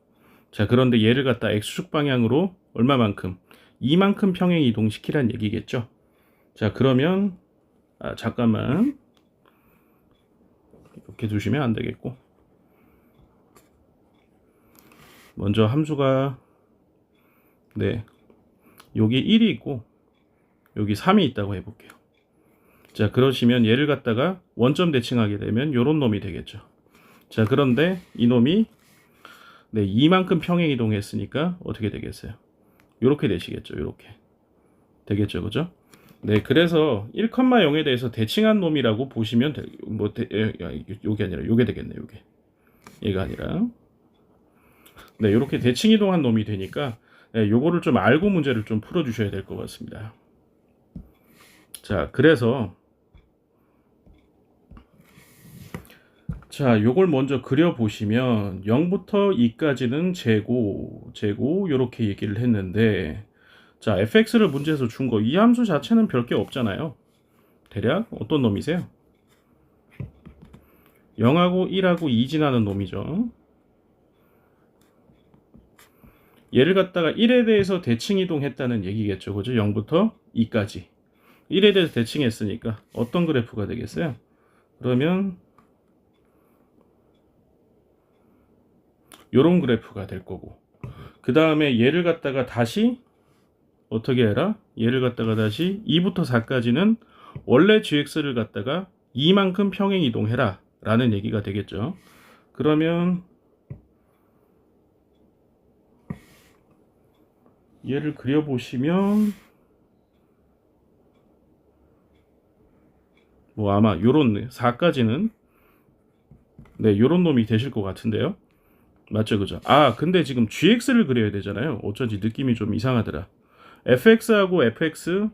자, 그런데 얘를 갖다 x축 방향으로 얼마만큼? 2만큼 평행 이동시키란 얘기겠죠. 자, 그러면 잠깐만 이렇게 두시면 안 되겠고, 먼저 함수가 여기 1이 있고 여기 3이 있다고 해볼게요. 자, 그러시면 얘를 갖다가 원점 대칭하게 되면 요런 놈이 되겠죠. 자, 그런데 이놈이 2만큼 평행 이동했으니까 어떻게 되겠어요? 요렇게 되시겠죠. 요렇게 되겠죠. 그죠? 네, 그래서 1,0에 대해서 대칭한 놈이라고 보시면 요게 아니라 요게 되겠네. 요게 얘가 아니라 요렇게 대칭 이동한 놈이 되니까 요거를 좀 알고 문제를 좀 풀어 주셔야 될 것 같습니다. 자, 그래서 자, 요걸 먼저 그려보시면 0부터 2까지는 제고 요렇게 얘기를 했는데, 자, fx를 문제에서 준 거 이 함수 자체는 별게 없잖아요. 대략 어떤 놈이세요? 0하고 1하고 2 지나는 놈이죠. 얘를 갖다가 1에 대해서 대칭 이동했다는 얘기겠죠. 그죠? 0부터 2까지 1에 대해서 대칭했으니까 어떤 그래프가 되겠어요? 그러면 요런 그래프가 될 거고, 그 다음에 얘를 갖다가 다시 어떻게 해라? 얘를 갖다가 다시 2부터 4까지는 원래 gx를 갖다가 2만큼 평행 이동해라 라는 얘기가 되겠죠. 그러면 얘를 그려보시면 뭐 아마 요런 4까지는 요런 놈이 되실 것 같은데요. 맞죠? 그죠? 근데 지금 gx를 그려야 되잖아요. 어쩐지 느낌이 좀 이상하더라. fx하고 fx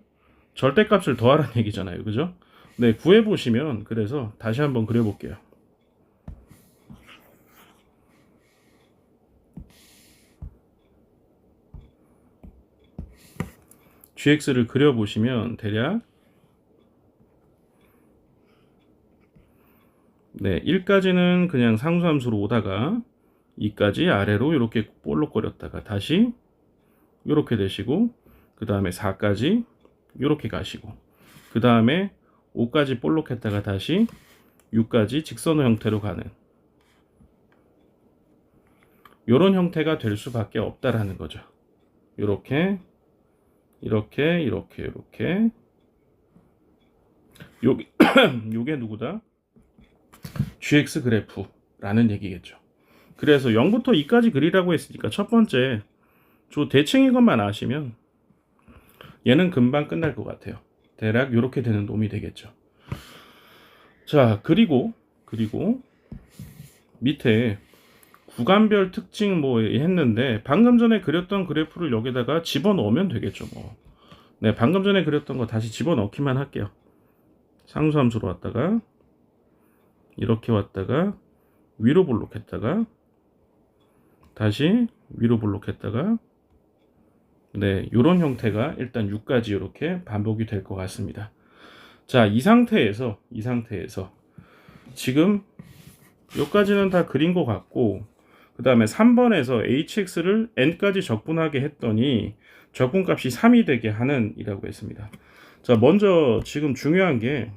절대값을 더하라는 얘기잖아요. 그죠? 네, 구해보시면, 그래서 다시 한번 그려볼게요. gx를 그려보시면 대략 1까지는 그냥 상수함수로 오다가 2까지 아래로 이렇게 볼록거렸다가 다시 이렇게 되시고, 그 다음에 4까지 이렇게 가시고, 그 다음에 5까지 볼록했다가 다시 6까지 직선호 형태로 가는 이런 형태가 될 수밖에 없다라는 거죠. 이렇게 요게 누구다? gx 그래프라는 얘기겠죠. 그래서 0부터 2까지 그리라고 했으니까 첫 번째 저 대칭인 것만 아시면 얘는 금방 끝날 것 같아요. 대략 이렇게 되는 놈이 되겠죠. 자, 그리고 밑에 구간별 특징 뭐 했는데 방금 전에 그렸던 그래프를 여기다가 집어넣으면 되겠죠. 뭐. 네, 방금 전에 그렸던 거 다시 집어넣기만 할게요. 상수함수로 왔다가 이렇게 왔다가 위로 볼록했다가 다시 위로 볼록했다가 네, 요런 형태가 일단 6까지 이렇게 반복이 될 것 같습니다. 자, 이 상태에서 지금 요까지는 다 그린 것 같고, 그 다음에 3번에서 hx를 n까지 적분하게 했더니 적분값이 3이 되게 하는 이라고 했습니다. 자, 먼저 지금 중요한 게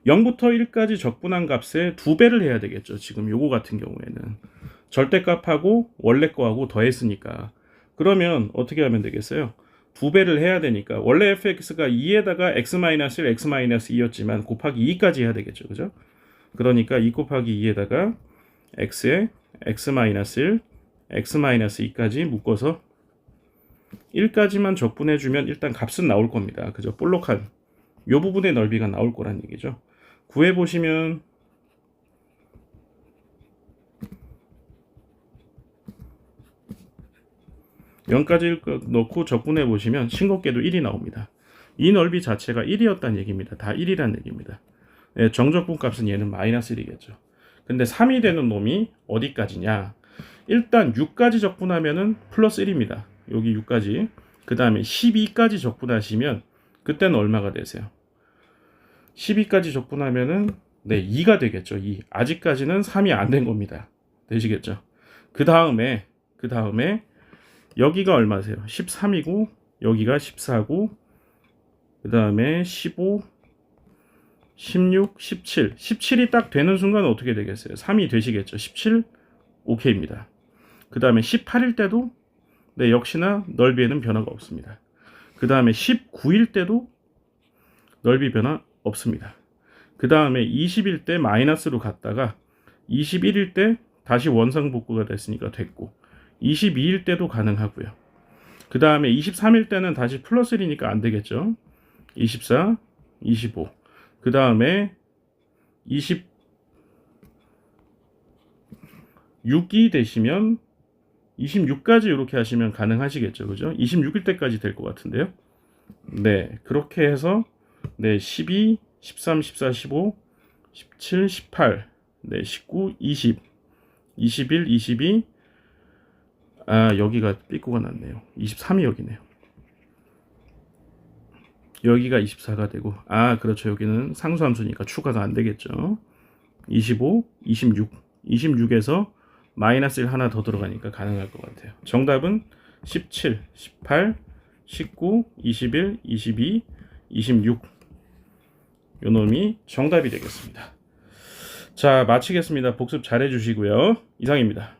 0부터 1까지 적분한 값에 2배를 해야 되겠죠. 지금 요거 같은 경우에는 절대값하고 원래 거하고 더했으니까. 그러면 어떻게 하면 되겠어요? 2배를 해야 되니까 원래 fx가 2에다가 x-1, x-2였지만 곱하기 2까지 해야 되겠죠. 그죠? 그러니까 2 곱하기 2에다가 x에 x-1, x-2까지 묶어서 1까지만 적분해주면 일단 값은 나올 겁니다. 그죠? 볼록한 요 부분의 넓이가 나올 거란 얘기죠. 구해보시면 0까지 넣고 적분해 보시면 싱겁게도 1이 나옵니다. 이 넓이 자체가 1이었다는 얘기입니다. 다 1이란 얘기입니다. 네, 정적분 값은 얘는 마이너스 1이겠죠. 근데 3이 되는 놈이 어디까지냐? 일단 6까지 적분하면은 플러스 1입니다. 여기 6까지. 그 다음에 12까지 적분하시면 그때는 얼마가 되세요? 12까지 적분하면은 네, 2가 되겠죠. 2. 아직까지는 3이 안 된 겁니다. 되시겠죠? 그 다음에 여기가 얼마세요? 13이고 여기가 14고 그 다음에 15, 16, 17. 17이 딱 되는 순간 어떻게 되겠어요? 3이 되시겠죠. 17, 오케이입니다. 그 다음에 18일 때도 네, 역시나 넓이에는 변화가 없습니다. 그 다음에 19일 때도 넓이 변화 없습니다. 그 다음에 20일 때 마이너스로 갔다가 21일 때 다시 원상복구가 됐으니까 됐고 22일 때도 가능하고요. 그 다음에 23일 때는 다시 플러스 1이니까 안 되겠죠. 24, 25. 그 다음에 26이 되시면 26까지 이렇게 하시면 가능하시겠죠. 그죠? 26일 때까지 될 것 같은데요. 네, 그렇게 해서 네, 12, 13, 14, 15, 17, 18, 네, 19, 20, 21, 22. 아, 여기가 삐꾸가 났네요. 23이 여기네요. 여기가 24가 되고, 아, 그렇죠. 여기는 상수함수니까 추가가 안 되겠죠. 25, 26, 26에서 마이너스 1 하나 더 들어가니까 가능할 것 같아요. 정답은 17, 18, 19, 21, 22, 26. 요 놈이 정답이 되겠습니다. 자, 마치겠습니다. 복습 잘 해주시고요. 이상입니다.